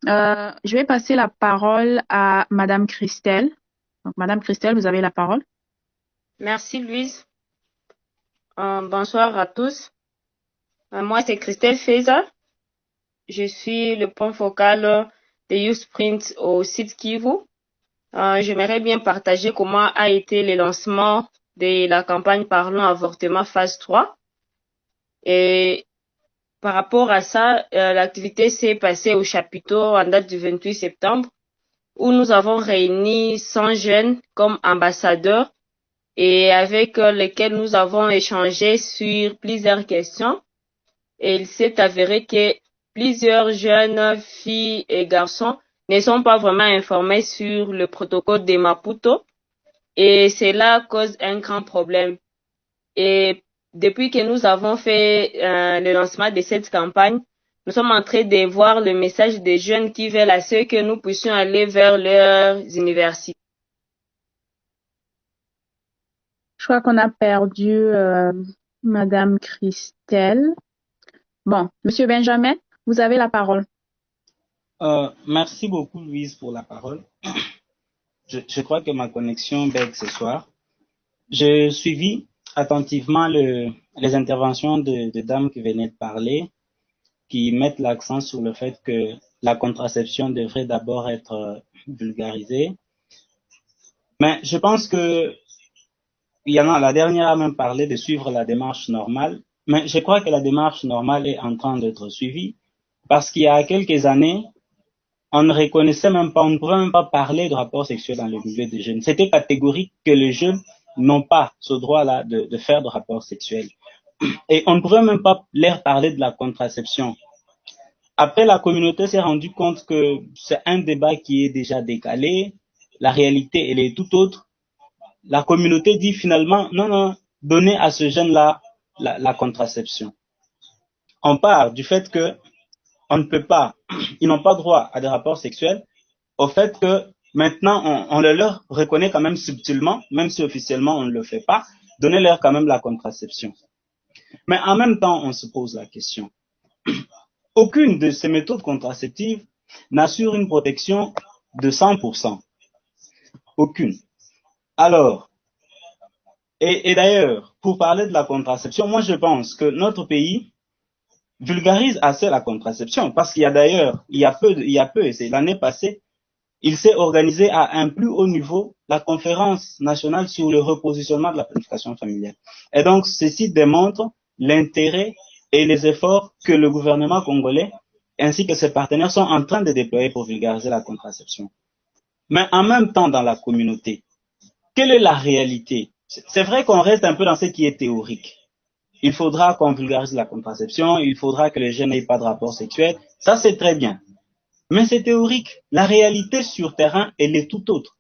Je vais passer la parole à Madame Christelle. Donc, Madame Christelle, vous avez la parole. Merci Louise. Bonsoir à tous. Moi, c'est Christelle Feza. Je suis le point focal de YouSprint au site Kivu. J'aimerais bien partager comment a été le lancement de la campagne Parlons avortement phase 3. Et par rapport à ça, l'activité s'est passée au chapiteau en date du 28 septembre où nous avons réuni 100 jeunes comme ambassadeurs et avec lesquels nous avons échangé sur plusieurs questions. Et il s'est avéré que plusieurs jeunes filles et garçons ne sont pas vraiment informés sur le protocole de Maputo et cela cause un grand problème. Et depuis que nous avons fait le lancement de cette campagne, nous sommes en train de voir le message des jeunes qui veulent à ce que nous puissions aller vers leurs universités. Je crois qu'on a perdu Madame Christelle. Bon, Monsieur Benjamin, vous avez la parole. Merci beaucoup, Louise, pour la parole. Je crois que ma connexion bug ce soir. Je suivis attentivement les interventions de dames qui venaient de parler, qui mettent l'accent sur le fait que la contraception devrait d'abord être vulgarisée. Mais je pense que il y en a, la dernière a même parlé de suivre la démarche normale. Mais je crois que la démarche normale est en train d'être suivie parce qu'il y a quelques années, on ne reconnaissait même pas, on ne pouvait même pas parler de rapport sexuel dans le milieu des jeunes. C'était catégorique que les jeunes n'ont pas ce droit-là de faire de rapport sexuel. Et on ne pouvait même pas leur parler de la contraception. Après, la communauté s'est rendue compte que c'est un débat qui est déjà décalé. La réalité, elle est tout autre. La communauté dit finalement, non, non, donnez à ce jeune-là la contraception. On part du fait que on ne peut pas, ils n'ont pas droit à des rapports sexuels, au fait que maintenant on le leur reconnaît quand même subtilement, même si officiellement on ne le fait pas, donnez-leur quand même la contraception. Mais en même temps, on se pose la question. Aucune de ces méthodes contraceptives n'assure une protection de 100%. Aucune. Alors, et d'ailleurs, pour parler de la contraception, moi je pense que notre pays vulgarise assez la contraception, parce qu'il y a d'ailleurs, il y a peu, et c'est l'année passée, il s'est organisé à un plus haut niveau la conférence nationale sur le repositionnement de la planification familiale. Et donc, ceci démontre l'intérêt et les efforts que le gouvernement congolais ainsi que ses partenaires sont en train de déployer pour vulgariser la contraception. Mais en même temps, dans la communauté, quelle est la réalité? C'est vrai qu'on reste un peu dans ce qui est théorique. Il faudra qu'on vulgarise la contraception, il faudra que les jeunes n'aient pas de rapport sexuel. Ça, c'est très bien. Mais c'est théorique. La réalité sur terrain, elle est tout autre.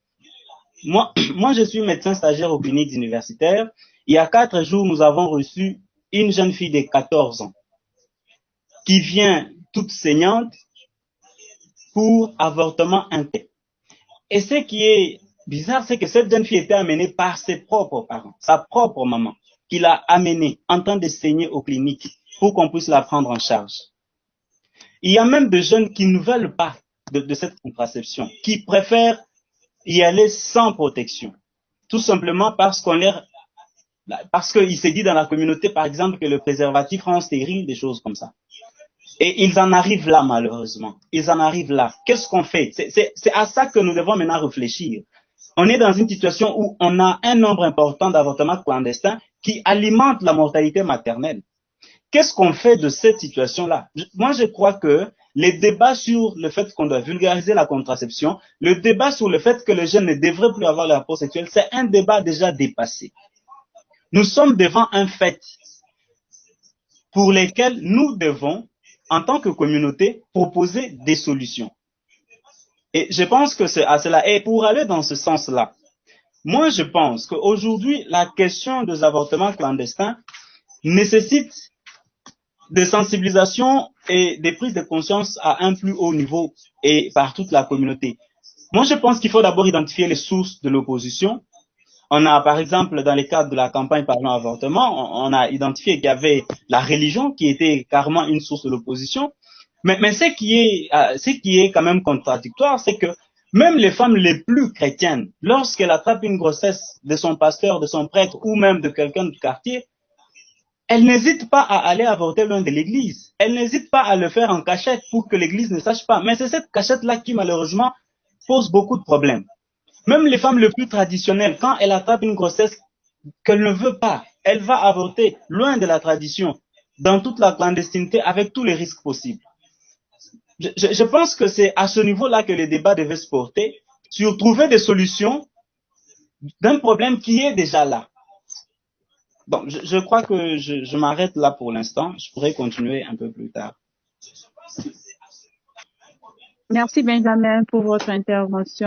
Moi, je suis médecin stagiaire aux cliniques universitaires. Il y a 4 jours, nous avons reçu une jeune fille de 14 ans qui vient toute saignante pour avortement interne. Et ce qui est bizarre, c'est que cette jeune fille était amenée par ses propres parents, sa propre maman, qui l'a amenée en train de saigner aux cliniques pour qu'on puisse la prendre en charge. Il y a même des jeunes qui ne veulent pas de cette contraception, qui préfèrent y aller sans protection. Tout simplement parce qu'il s'est dit dans la communauté, par exemple, que le préservatif rend stérile, des choses comme ça. Et ils en arrivent là, malheureusement. Ils en arrivent là. Qu'est-ce qu'on fait? C'est à ça que nous devons maintenant réfléchir. On est dans une situation où on a un nombre important d'avortements clandestins qui alimentent la mortalité maternelle. Qu'est-ce qu'on fait de cette situation-là? Moi, je crois que les débats sur le fait qu'on doit vulgariser la contraception, le débat sur le fait que les jeunes ne devraient plus avoir le rapport sexuel, c'est un débat déjà dépassé. Nous sommes devant un fait pour lequel nous devons, en tant que communauté, proposer des solutions. Et je pense que c'est à cela. Et pour aller dans ce sens-là, moi, je pense qu'aujourd'hui, la question des avortements clandestins nécessite de sensibilisation et des prises de conscience à un plus haut niveau et par toute la communauté. Moi, je pense qu'il faut d'abord identifier les sources de l'opposition. On a, par exemple, dans le cadre de la campagne Parlons avortement, on a identifié qu'il y avait la religion qui était carrément une source de l'opposition. Mais ce qui est quand même contradictoire, c'est que même les femmes les plus chrétiennes, lorsqu'elles attrapent une grossesse de son pasteur, de son prêtre ou même de quelqu'un du quartier, elles n'hésitent pas à aller avorter loin de l'église. Elles n'hésitent pas à le faire en cachette pour que l'église ne sache pas. Mais c'est cette cachette-là qui, malheureusement, pose beaucoup de problèmes. Même les femmes les plus traditionnelles, quand elles attrapent une grossesse qu'elle ne veut pas, elle va avorter loin de la tradition, dans toute la clandestinité, avec tous les risques possibles. Je pense que c'est à ce niveau-là que les débats devaient se porter, sur trouver des solutions d'un problème qui est déjà là. Bon, je crois que je m'arrête là pour l'instant. Je pourrais continuer un peu plus tard. Merci Benjamin pour votre intervention.